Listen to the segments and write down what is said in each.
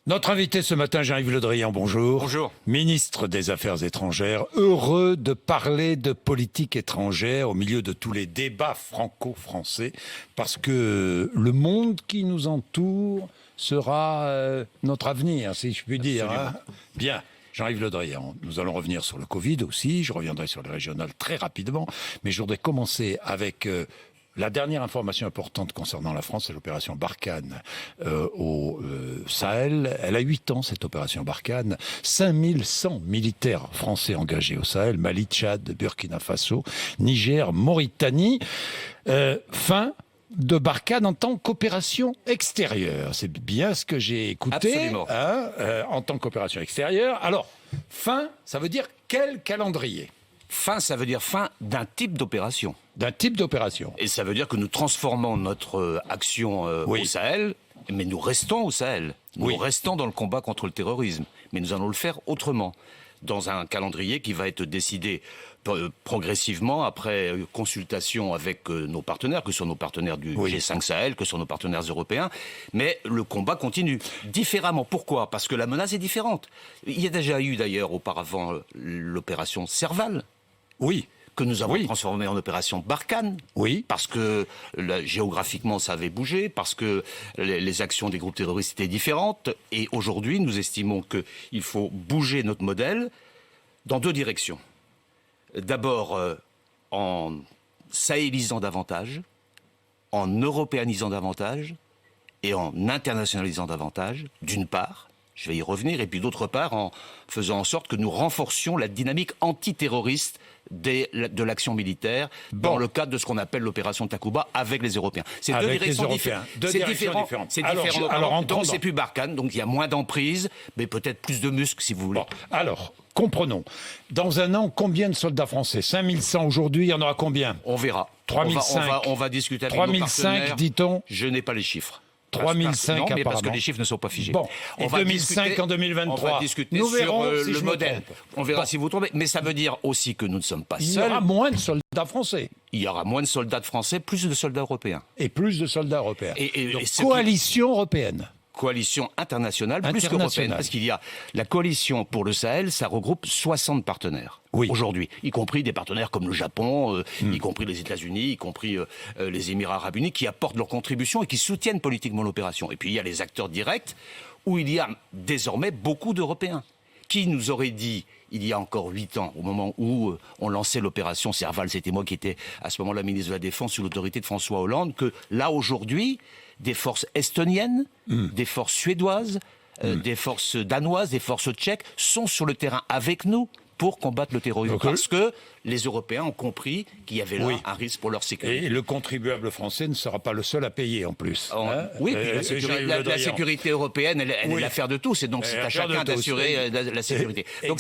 Notre invité ce matin, Jean-Yves Le Drian, bonjour. Bonjour. Ministre des Affaires étrangères, heureux de parler de politique étrangère au milieu de tous les débats franco-français, parce que le monde qui nous entoure sera notre avenir, si je puis dire. Hein. Bien. Jean-Yves Le Drian, nous allons revenir sur le Covid aussi, je reviendrai sur les régionales très rapidement, mais je voudrais commencer avec... la dernière information importante concernant la France, c'est l'opération Barkhane au Sahel. Elle a 8 ans, cette opération Barkhane. 5100 militaires français engagés au Sahel, Mali, Tchad, Burkina Faso, Niger, Mauritanie. Fin de Barkhane en tant qu'opération extérieure. C'est bien ce que j'ai écouté. Absolument. En tant qu'opération extérieure. Alors, fin, ça veut dire quel calendrier ? Fin, ça veut dire fin d'un type d'opération. D'un type d'opération. Et ça veut dire que nous transformons notre action au Sahel, mais nous restons au Sahel. Nous restons dans le combat contre le terrorisme. Mais nous allons le faire autrement, dans un calendrier qui va être décidé progressivement après consultation avec nos partenaires, que ce soit nos partenaires du G5 Sahel, que ce soit nos partenaires européens. Mais le combat continue différemment. Pourquoi ? Parce que la menace est différente. Il y a déjà eu d'ailleurs auparavant l'opération Serval. Oui. Que nous avons transformé en opération Barkhane. Oui. Parce que géographiquement ça avait bougé, parce que les actions des groupes terroristes étaient différentes. Et aujourd'hui, nous estimons qu'il faut bouger notre modèle dans 2 directions. D'abord, en sahélisant davantage, en européanisant davantage et en internationalisant davantage, d'une part. Je vais y revenir. Et puis d'autre part, en faisant en sorte que nous renforcions la dynamique antiterroriste de l'action militaire dans le cadre de ce qu'on appelle l'opération Takuba avec les Européens. C'est deux directions différentes. C'est différent. C'est différent. Alors, donc c'est plus Barkhane, donc il y a moins d'emprise, mais peut-être plus de muscles si vous voulez. Bon, alors, comprenons. Dans un an, combien de soldats français ? 5100 aujourd'hui, il y en aura combien ? On verra. 3005. On va discuter avec 3005, nos partenaires. dit-on ? Je n'ai pas les chiffres. 3005 non, mais apparemment. parce que les chiffres ne sont pas figés. Bon, on et va 2005 discuter, en 2023. On va discuter nous verrons sur si le je modèle. me trompe. On verra si vous vous trompez. Mais ça veut dire aussi que nous ne sommes pas seuls. Il y aura moins de soldats français. Il y aura moins de soldats français, plus de soldats européens. Et plus de soldats européens. Donc, coalition européenne. Coalition internationale, plus qu'européenne, parce qu'il y a la coalition pour le Sahel, ça regroupe 60 partenaires aujourd'hui, y compris des partenaires comme le Japon, y compris les États-Unis, y compris les Émirats arabes unis, qui apportent leur contribution et qui soutiennent politiquement l'opération. Et puis il y a les acteurs directs, où il y a désormais beaucoup d'Européens. Qui nous aurait dit, il y a encore 8 ans, au moment où on lançait l'opération Serval, c'était moi qui étais à ce moment-là ministre de la Défense sous l'autorité de François Hollande, que là aujourd'hui, des forces estoniennes, des forces suédoises, des forces danoises, des forces tchèques sont sur le terrain avec nous pour combattre le terrorisme. Parce que les Européens ont compris qu'il y avait là un risque pour leur sécurité. Et le contribuable français ne sera pas le seul à payer en plus. Oui, puis la sécurité européenne, elle est l'affaire de tous. Et donc c'est à chacun d'assurer la sécurité. Donc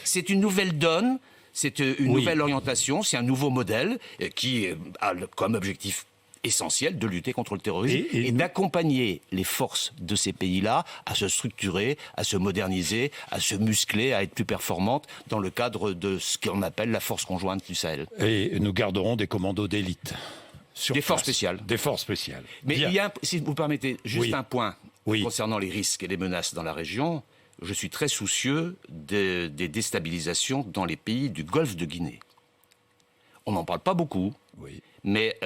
c'est une nouvelle donne, c'est une nouvelle orientation, c'est un nouveau modèle qui a comme objectif essentiel de lutter contre le terrorisme et d'accompagner les forces de ces pays-là à se structurer, à se moderniser, à se muscler, à être plus performantes dans le cadre de ce qu'on appelle la force conjointe du Sahel. Et nous garderons des commandos d'élite. Des forces spéciales. Des forces spéciales. Mais il y a, si vous permettez, juste un point concernant les risques et les menaces dans la région. Je suis très soucieux des déstabilisations dans les pays du Golfe de Guinée. On n'en parle pas beaucoup. Mais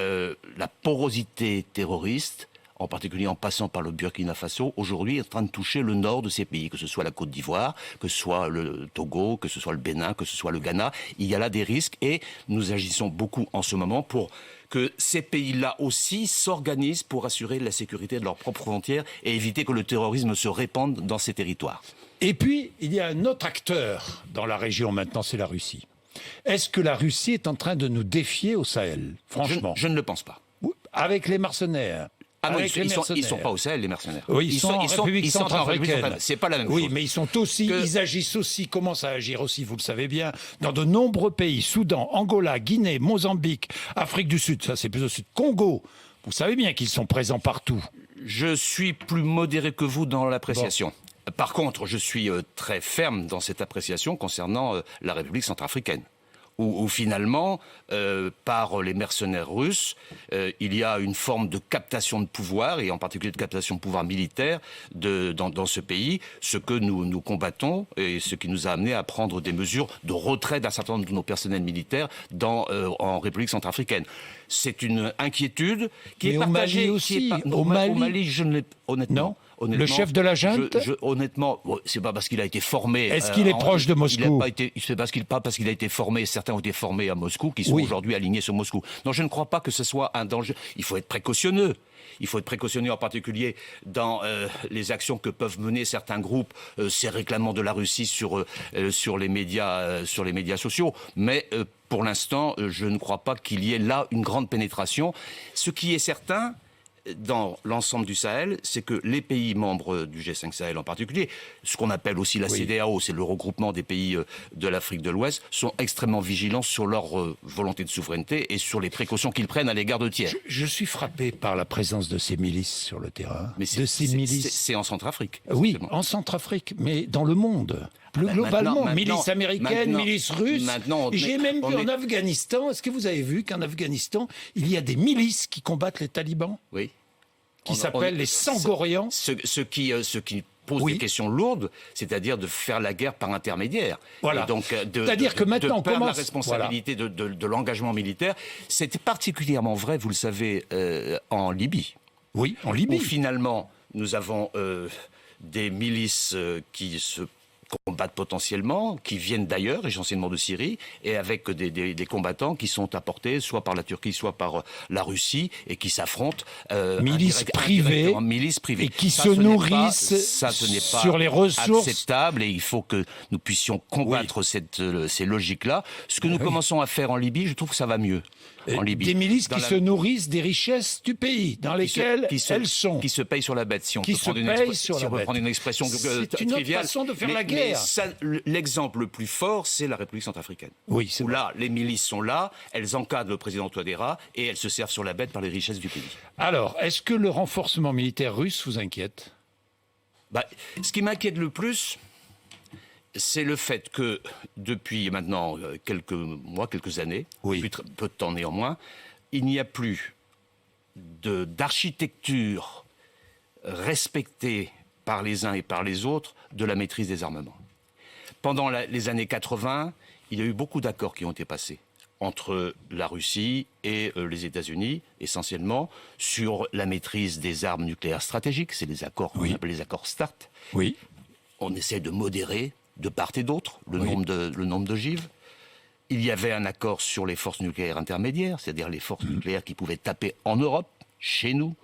la porosité terroriste, en particulier en passant par le Burkina Faso, aujourd'hui est en train de toucher le nord de ces pays, que ce soit la Côte d'Ivoire, que ce soit le Togo, que ce soit le Bénin, que ce soit le Ghana. Il y a là des risques et nous agissons beaucoup en ce moment pour que ces pays-là aussi s'organisent pour assurer la sécurité de leurs propres frontières et éviter que le terrorisme se répande dans ces territoires. Et puis, il y a un autre acteur dans la région maintenant, c'est la Russie. Est-ce que la Russie est en train de nous défier au Sahel, franchement ? Je ne le pense pas. Avec les mercenaires. Ils sont pas au Sahel, les mercenaires. Oui, ils sont en République centrafricaine. C'est pas la même chose. Oui, mais ils agissent aussi, commencent à agir aussi, vous le savez bien, dans de nombreux pays, Soudan, Angola, Guinée, Mozambique, Afrique du Sud, ça c'est plus au sud, Congo. Vous savez bien qu'ils sont présents partout. Je suis plus modéré que vous dans l'appréciation. Par contre, je suis très ferme dans cette appréciation concernant la République centrafricaine. où finalement, par les mercenaires russes, il y a une forme de captation de pouvoir, et en particulier de captation de pouvoir militaire dans ce pays, ce que nous combattons et ce qui nous a amené à prendre des mesures de retrait d'un certain nombre de nos personnels militaires en République centrafricaine. C'est une inquiétude qui est partagée. Au Mali, je ne l'ai honnêtement. Non. Le chef de la junte honnêtement, c'est pas parce qu'il a été formé. Est-ce qu'il est proche de Moscou? C'est pas parce qu'il a été formé. Certains ont été formés à Moscou, qui sont aujourd'hui alignés sur Moscou. Non, je ne crois pas que ce soit un danger. Il faut être précautionneux. Il faut être précautionneux en particulier dans les actions que peuvent mener certains groupes, ces réclamants de la Russie sur les médias sociaux. Mais pour l'instant, je ne crois pas qu'il y ait là une grande pénétration. Ce qui est certain, dans l'ensemble du Sahel, c'est que les pays membres du G5 Sahel en particulier, ce qu'on appelle aussi la CEDEAO, c'est le regroupement des pays de l'Afrique de l'Ouest, sont extrêmement vigilants sur leur volonté de souveraineté et sur les précautions qu'ils prennent à l'égard de tiers. Je suis frappé par la présence de ces milices sur le terrain. Mais c'est en Centrafrique. Oui, en Centrafrique, mais dans le monde. Plus globalement, milices américaines, milices russes. J'ai même vu en Afghanistan, est-ce que vous avez vu qu'en Afghanistan, il y a des milices qui combattent les talibans? Oui. Qui s'appellent les Sangorians. Ce qui pose des questions lourdes, c'est-à-dire de faire la guerre par intermédiaire. Voilà. Et donc, c'est-à-dire que maintenant, on commence... la responsabilité de l'engagement militaire. C'était particulièrement vrai, vous le savez, en Libye. Oui, en Libye. Où finalement, nous avons des milices qui se combattent potentiellement, qui viennent d'ailleurs, essentiellement de Syrie, et avec des combattants qui sont apportés soit par la Turquie, soit par la Russie, et qui s'affrontent milices privées, et qui se nourrissent sur les ressources. Acceptable, et il faut que nous puissions combattre ces logiques-là. Ce que nous commençons à faire en Libye, je trouve que ça va mieux. En Libye. Des milices qui se nourrissent des richesses du pays, dans lesquelles elles sont. Qui se payent sur la bête, si on peut prendre une expression triviale. C'est une autre façon de faire la guerre. L'exemple le plus fort, c'est la République centrafricaine. Oui, c'est où là, les milices sont là, elles encadrent le président Touadéra et elles se servent sur la bête par les richesses du pays. Alors, est-ce que le renforcement militaire russe vous inquiète? Ce qui m'inquiète le plus, c'est le fait que, depuis maintenant quelques mois, quelques années, depuis peu de temps néanmoins, il n'y a plus d'architecture respectée par les uns et par les autres de la maîtrise des armements. Pendant les années 80, il y a eu beaucoup d'accords qui ont été passés entre la Russie et les États-Unis, essentiellement, sur la maîtrise des armes nucléaires stratégiques. C'est les accords qu'on appelle les accords START. Oui. On essaie de modérer de part et d'autre le nombre d'ogives. Il y avait un accord sur les forces nucléaires intermédiaires, c'est-à-dire les forces nucléaires qui pouvaient taper en Europe, chez nous.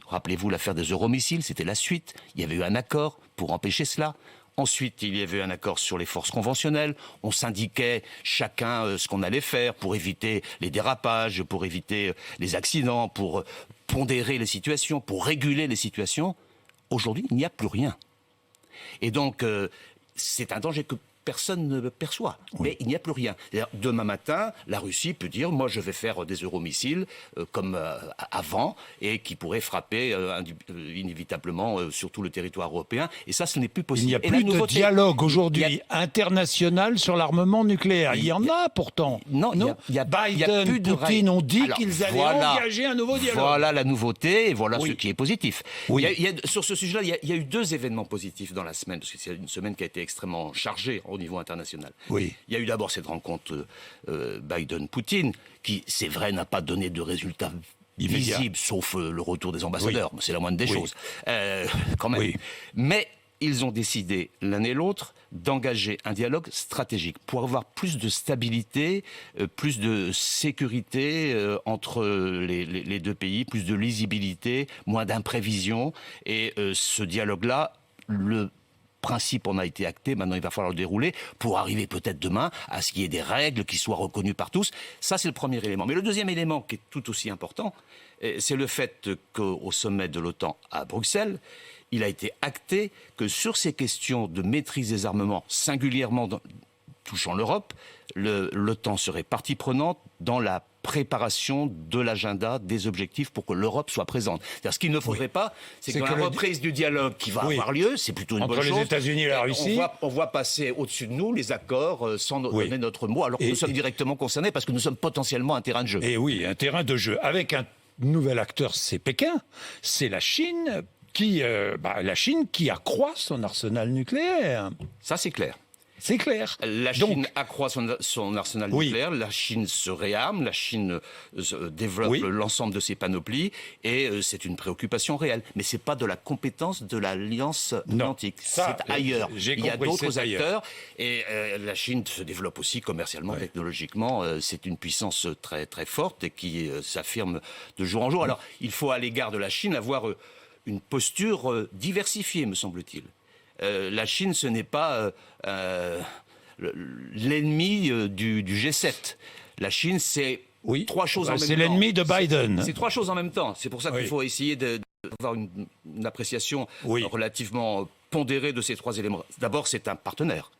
Rappelez-vous l'affaire des euromissiles, c'était la suite. Il y avait eu un accord pour empêcher cela. Ensuite, il y avait un accord sur les forces conventionnelles. On syndiquait chacun ce qu'on allait faire pour éviter les dérapages, pour éviter les accidents, pour pondérer les situations, pour réguler les situations. Aujourd'hui, il n'y a plus rien. Et donc, c'est un danger que personne ne perçoit. Mais il n'y a plus rien. Demain matin, la Russie peut dire « moi, je vais faire des euromissiles comme avant » et qui pourraient frapper inévitablement sur tout le territoire européen. Et ça, ce n'est plus possible. Il n'y a plus de dialogue aujourd'hui international sur l'armement nucléaire. Il y en a pourtant. Non, Biden et Poutine ont dit qu'ils allaient engager un nouveau dialogue. Voilà la nouveauté et voilà ce qui est positif. Sur ce sujet-là, il y a eu deux événements positifs dans la semaine, parce que c'est une semaine qui a été extrêmement chargée au niveau international. Il y a eu d'abord cette rencontre Biden-Poutine, qui, c'est vrai, n'a pas donné de résultats visibles, sauf le retour des ambassadeurs. C'est la moindre des choses, quand même. Mais ils ont décidé, l'un et l'autre, d'engager un dialogue stratégique pour avoir plus de stabilité, plus de sécurité entre les deux pays, plus de lisibilité, moins d'imprévision. Et ce dialogue-là, le principe en a été acté, maintenant il va falloir le dérouler pour arriver peut-être demain à ce qu'il y ait des règles qui soient reconnues par tous. Ça, c'est le premier élément. Mais le deuxième élément, qui est tout aussi important, c'est le fait qu'au sommet de l'OTAN à Bruxelles, il a été acté que sur ces questions de maîtrise des armements, singulièrement touchant l'Europe, l'OTAN serait partie prenante dans la préparation de l'agenda, des objectifs pour que l'Europe soit présente. C'est-à-dire, ce qu'il ne faudrait pas, c'est que la reprise du dialogue qui va avoir lieu, c'est plutôt une bonne chose. Entre les États-Unis et la Russie. On voit passer au-dessus de nous les accords sans donner notre mot, alors que nous sommes directement concernés parce que nous sommes potentiellement un terrain de jeu. Et oui, un terrain de jeu. Avec un nouvel acteur, c'est Pékin, c'est la Chine qui accroît son arsenal nucléaire. Ça, c'est clair. C'est clair. La Chine accroît son arsenal nucléaire, la Chine se réarme, la Chine développe l'ensemble de ses panoplies, et c'est une préoccupation réelle. Mais ce n'est pas de la compétence de l'Alliance Atlantique. C'est ailleurs. Il y a d'autres acteurs, et la Chine se développe aussi commercialement, technologiquement. C'est une puissance très, très forte et qui s'affirme de jour en jour. Alors, il faut à l'égard de la Chine avoir une posture diversifiée, me semble-t-il. La Chine, ce n'est pas l'ennemi du G7. La Chine, c'est trois choses en même temps. C'est l'ennemi de Biden. C'est trois choses en même temps. C'est pour ça qu'il faut essayer d'avoir une appréciation relativement pondérée de ces trois éléments. D'abord, c'est un partenaire.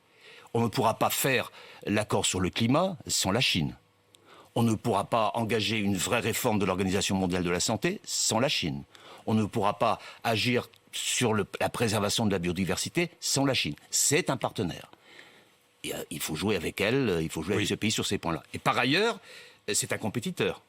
On ne pourra pas faire l'accord sur le climat sans la Chine. On ne pourra pas engager une vraie réforme de l'Organisation mondiale de la santé sans la Chine. On ne pourra pas agir sur la préservation de la biodiversité sans la Chine. C'est un partenaire. Et, il faut jouer avec elle, il faut jouer avec ce pays sur ces points-là. Et par ailleurs, c'est un compétiteur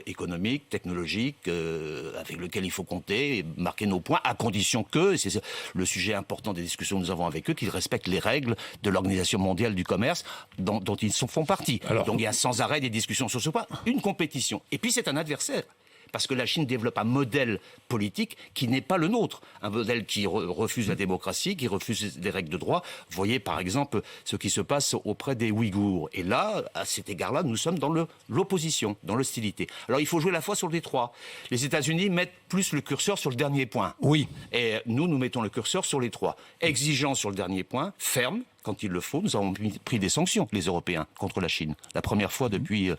économique, technologique, avec lequel il faut compter, et marquer nos points, à condition que, c'est le sujet important des discussions que nous avons avec eux, qu'ils respectent les règles de l'Organisation mondiale du commerce dont ils font partie. Donc il y a sans arrêt des discussions sur ce point, une compétition. Et puis c'est un adversaire. Parce que la Chine développe un modèle politique qui n'est pas le nôtre. Un modèle qui refuse la démocratie, qui refuse les règles de droit. Voyez par exemple ce qui se passe auprès des Ouïghours. Et là, à cet égard-là, nous sommes dans l'opposition, dans l'hostilité. Alors il faut jouer la fois sur les trois. Les États-Unis mettent plus le curseur sur le dernier point. Oui. Et nous mettons le curseur sur les trois. Exigeants sur le dernier point, ferme. Quand il le faut, nous avons pris des sanctions, les Européens, contre la Chine. La première fois depuis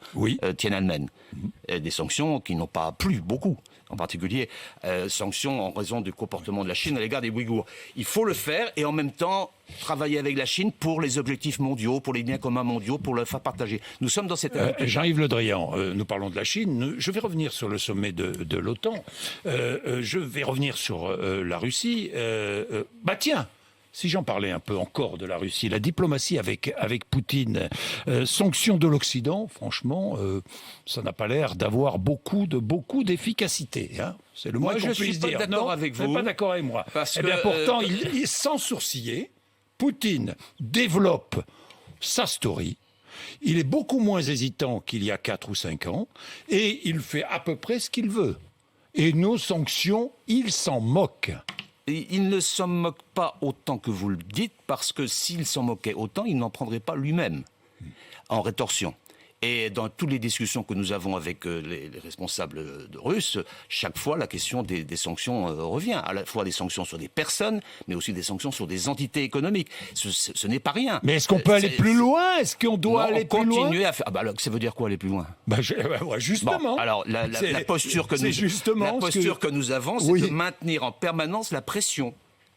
Tiananmen. Des sanctions qui n'ont pas plu beaucoup. En particulier, sanctions en raison du comportement de la Chine à l'égard des Ouïghours. Il faut le faire et en même temps travailler avec la Chine pour les objectifs mondiaux, pour les biens communs mondiaux, pour le faire partager. Nous sommes dans cette... Jean-Yves Le Drian, nous parlons de la Chine. Je vais revenir sur le sommet de l'OTAN. Je vais revenir sur la Russie. Tiens, si j'en parlais un peu encore de la Russie, la diplomatie avec Poutine, sanctions de l'Occident, franchement, ça n'a pas l'air d'avoir beaucoup d'efficacité. Hein. C'est le moins qu'on puisse dire. Je suis pas d'accord avec vous. Vous n'êtes pas d'accord avec moi. Pourtant, sans sourciller, Poutine développe sa story. Il est beaucoup moins hésitant qu'il y a 4 ou 5 ans et il fait à peu près ce qu'il veut. Et nos sanctions, il s'en moque. Il ne s'en moque pas autant que vous le dites, parce que s'il s'en moquait autant, il n'en prendrait pas lui-même en rétorsion. Et dans toutes les discussions que nous avons avec les responsables russes, chaque fois la question des sanctions revient. À la fois des sanctions sur des personnes, mais aussi des sanctions sur des entités économiques. Ce n'est pas rien. Mais est-ce qu'on peut aller plus loin? Est-ce qu'on doit aller plus loin? Continuer à faire... alors, ça veut dire quoi, aller plus loin? Justement. Bon, alors, la posture que nous avons, c'est de maintenir en permanence la pression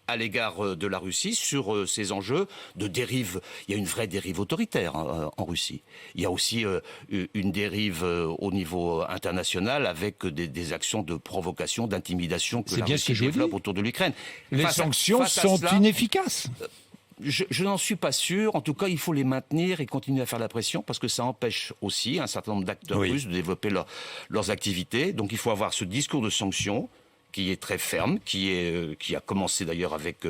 à l'égard de la Russie sur ces enjeux de dérive. Il y a une vraie dérive autoritaire en Russie. Il y a aussi une dérive au niveau international avec des actions de provocation, d'intimidation que la Russie développe autour de l'Ukraine. Les sanctions sont inefficaces. Je n'en suis pas sûr. En tout cas, il faut les maintenir et continuer à faire la pression parce que ça empêche aussi un certain nombre d'acteurs russes de développer leurs activités. Donc il faut avoir ce discours de sanctions qui est très ferme, qui a commencé d'ailleurs avec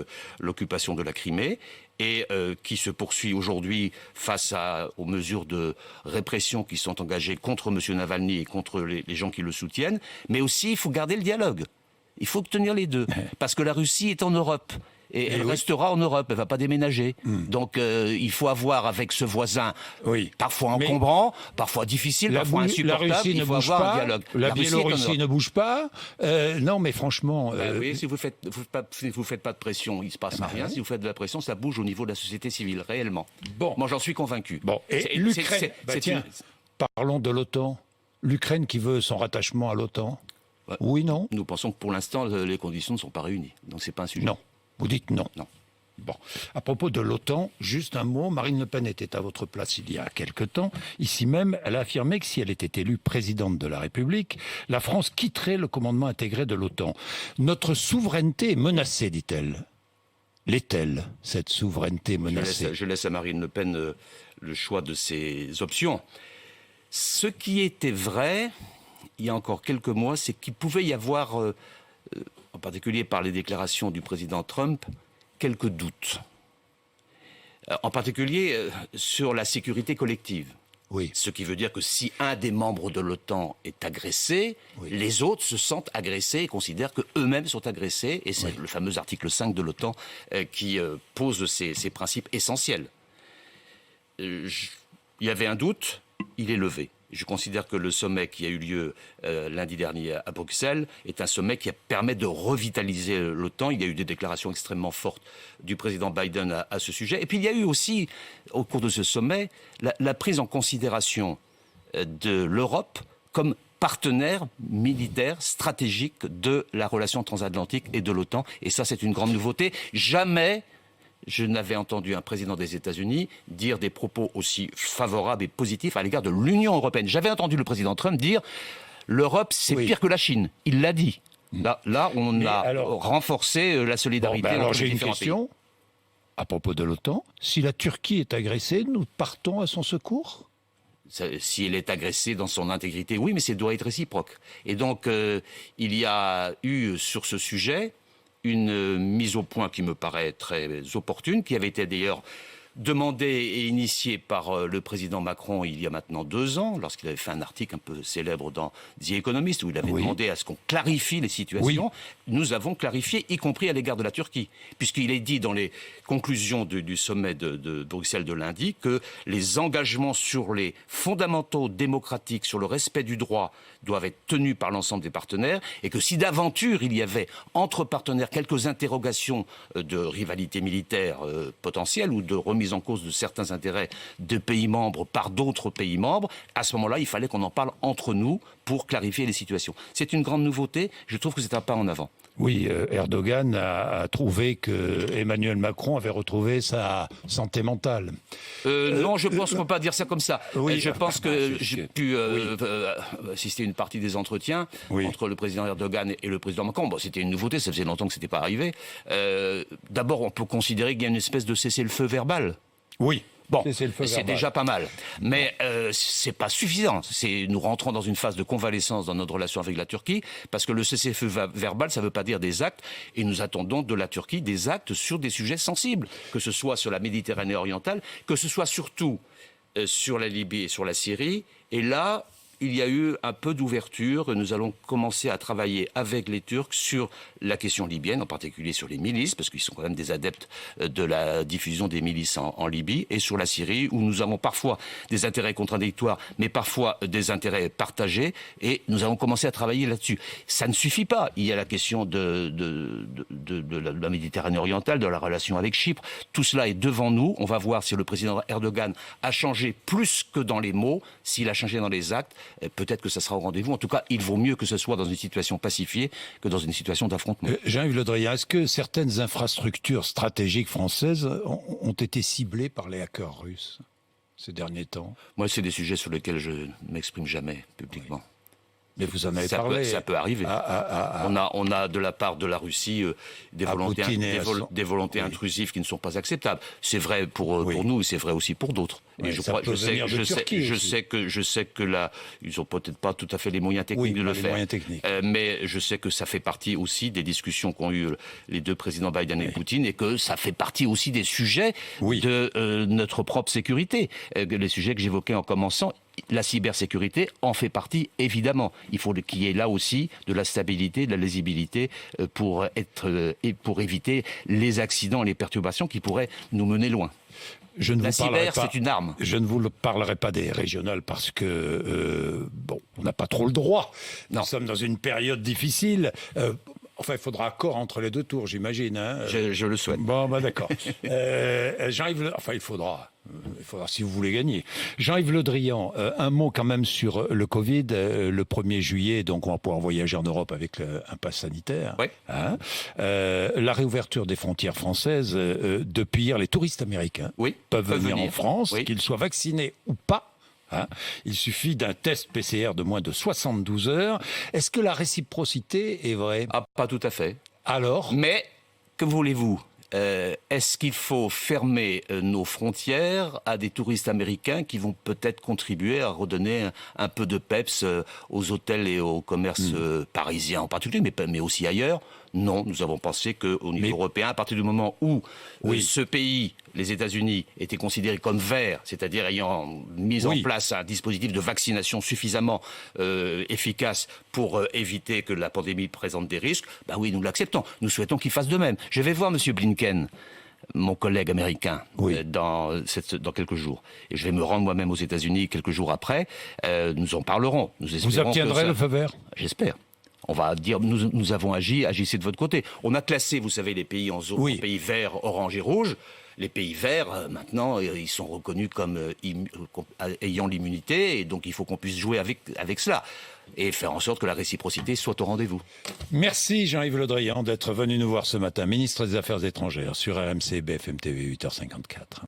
l'occupation de la Crimée et qui se poursuit aujourd'hui face aux mesures de répression qui sont engagées contre M. Navalny et contre les gens qui le soutiennent. Mais aussi, il faut garder le dialogue. Il faut tenir les deux. Parce que la Russie est en Europe. Et elle restera en Europe, elle ne va pas déménager. Donc il faut avoir avec ce voisin, parfois encombrant, parfois difficile, parfois insupportable, il faut avoir un dialogue. La Biélorussie ne bouge pas. Non, mais franchement... si vous ne faites pas de pression, il ne se passe rien. Si vous faites de la pression, ça bouge au niveau de la société civile, réellement. Bon. Moi, j'en suis convaincu. Bon. Et l'Ukraine... Parlons de l'OTAN. L'Ukraine qui veut son rattachement à l'OTAN. Oui, non? Nous pensons que pour l'instant, les conditions ne sont pas réunies. Donc ce n'est pas un sujet. Non. Vous dites non. Non. Bon, à propos de l'OTAN, juste un mot. Marine Le Pen était à votre place il y a quelque temps. Ici même, elle a affirmé que si elle était élue présidente de la République, la France quitterait le commandement intégré de l'OTAN. Notre souveraineté est menacée, dit-elle. L'est-elle, cette souveraineté menacée ? Je laisse à Marine Le Pen le choix de ses options. Ce qui était vrai, il y a encore quelques mois, c'est qu'il pouvait y avoir, en particulier par les déclarations du président Trump, quelques doutes. En particulier sur la sécurité collective. Oui. Ce qui veut dire que si un des membres de l'OTAN est agressé, les autres se sentent agressés et considèrent qu'eux-mêmes sont agressés. Et c'est le fameux article 5 de l'OTAN qui pose ces principes essentiels. Il y avait un doute, il est levé. Je considère que le sommet qui a eu lieu lundi dernier à Bruxelles est un sommet qui permet de revitaliser l'OTAN. Il y a eu des déclarations extrêmement fortes du président Biden à ce sujet. Et puis il y a eu aussi, au cours de ce sommet, la prise en considération de l'Europe comme partenaire militaire stratégique de la relation transatlantique et de l'OTAN. Et ça, c'est une grande nouveauté. Jamais je n'avais entendu un président des États-Unis dire des propos aussi favorables et positifs à l'égard de l'Union européenne. J'avais entendu le président Trump dire « l'Europe, c'est pire que la Chine ». Il l'a dit. Là, on a renforcé la solidarité entre les différents pays. J'ai une question à propos de l'OTAN. Si la Turquie est agressée, nous partons à son secours ? Si elle est agressée dans son intégrité, oui, mais ça doit être réciproque. Et donc, il y a eu sur ce sujet une mise au point qui me paraît très opportune, qui avait été d'ailleurs demandée et initiée par le président Macron il y a maintenant 2 ans, lorsqu'il avait fait un article un peu célèbre dans The Economist, où il avait demandé à ce qu'on clarifie les situations. Nous avons clarifié, y compris à l'égard de la Turquie, puisqu'il est dit dans les conclusions du sommet de Bruxelles de lundi que les engagements sur les fondamentaux démocratiques, sur le respect du droit, doivent être tenus par l'ensemble des partenaires, et que si d'aventure il y avait entre partenaires quelques interrogations de rivalité militaire potentielle ou de remise en cause de certains intérêts de pays membres par d'autres pays membres, à ce moment-là, il fallait qu'on en parle entre nous pour clarifier les situations. C'est une grande nouveauté, je trouve que c'est un pas en avant. Oui, Erdogan a trouvé que Emmanuel Macron avait retrouvé sa santé mentale. Non, je pense qu'on ne peut pas dire ça comme ça. Je pense que j'ai pu assister à une partie des entretiens entre le président Erdogan et le président Macron. Bon, c'était une nouveauté, ça faisait longtemps que ce n'était pas arrivé. D'abord, on peut considérer qu'il y a une espèce de cessez-le-feu verbal. Oui. Bon, c'est déjà pas mal. Mais c'est pas suffisant. Nous rentrons dans une phase de convalescence dans notre relation avec la Turquie, parce que le cessez-le-feu verbal, ça ne veut pas dire des actes, et nous attendons de la Turquie des actes sur des sujets sensibles, que ce soit sur la Méditerranée orientale, que ce soit surtout sur la Libye et sur la Syrie. Et là, il y a eu un peu d'ouverture. Nous allons commencer à travailler avec les Turcs sur la question libyenne, en particulier sur les milices, parce qu'ils sont quand même des adeptes de la diffusion des milices en Libye, et sur la Syrie, où nous avons parfois des intérêts contradictoires, mais parfois des intérêts partagés, et nous allons commencer à travailler là-dessus. Ça ne suffit pas. Il y a la question de la Méditerranée orientale, de la relation avec Chypre. Tout cela est devant nous. On va voir si le président Erdogan a changé plus que dans les mots, s'il a changé dans les actes. Peut-être que ça sera au rendez-vous. En tout cas, il vaut mieux que ce soit dans une situation pacifiée que dans une situation d'affrontement. Jean-Yves Le Drian, est-ce que certaines infrastructures stratégiques françaises ont été ciblées par les hackers russes ces derniers temps ? Moi, c'est des sujets sur lesquels je ne m'exprime jamais publiquement. Mais vous en avez parlé. Ça peut arriver. On a de la part de la Russie des volontés intrusives qui ne sont pas acceptables. C'est vrai pour nous et c'est vrai aussi pour d'autres. Et je sais que là, ils ont peut-être pas tout à fait les moyens techniques de le faire. Mais je sais que ça fait partie aussi des discussions qu'ont eu les 2 présidents Biden et Poutine, et que ça fait partie aussi des sujets de notre propre sécurité. Les sujets que j'évoquais en commençant. La cybersécurité en fait partie, évidemment. Il faut qu'il y ait là aussi de la stabilité, de la lisibilité pour éviter les accidents et les perturbations qui pourraient nous mener loin. La cyber, c'est une arme. Je ne vous parlerai pas des régionales parce que, on n'a pas trop le droit. Nous sommes dans une période difficile. Enfin, il faudra accord entre les deux tours, j'imagine. Hein. Je le souhaite. Bon, d'accord. Jean-Yves, enfin, il faudra si vous voulez gagner. Jean-Yves Le Drian, un mot quand même sur le Covid. Le 1er juillet, donc on va pouvoir voyager en Europe avec un pass sanitaire. Oui. Hein. La réouverture des frontières françaises, depuis hier, les touristes américains peuvent venir en France, qu'ils soient vaccinés ou pas. Hein, il suffit d'un test PCR de moins de 72 heures. Est-ce que la réciprocité est vraie ? Pas tout à fait. Alors ? Mais, que voulez-vous ? Est-ce qu'il faut fermer nos frontières à des touristes américains qui vont peut-être contribuer à redonner un peu de peps aux hôtels et aux commerces parisiens en particulier, mais aussi ailleurs ? Non, nous avons pensé qu'au niveau européen, à partir du moment où ce pays, les États-Unis, était considéré comme vert, c'est-à-dire ayant mis en place un dispositif de vaccination suffisamment efficace pour éviter que la pandémie présente des risques, nous l'acceptons. Nous souhaitons qu'il fasse de même. Je vais voir M. Blinken, mon collègue américain, dans quelques jours. Et je vais me rendre moi-même aux États-Unis quelques jours après. Nous en parlerons. Vous obtiendrez le feu vert ? J'espère. On va dire, nous avons agi, agissez de votre côté. On a classé, vous savez, les pays en zone, en pays verts, orange et rouge. Les pays verts, maintenant, ils sont reconnus comme ayant l'immunité, et donc il faut qu'on puisse jouer avec cela et faire en sorte que la réciprocité soit au rendez-vous. Merci Jean-Yves Le Drian d'être venu nous voir ce matin, ministre des Affaires étrangères sur RMC BFM TV 8h54.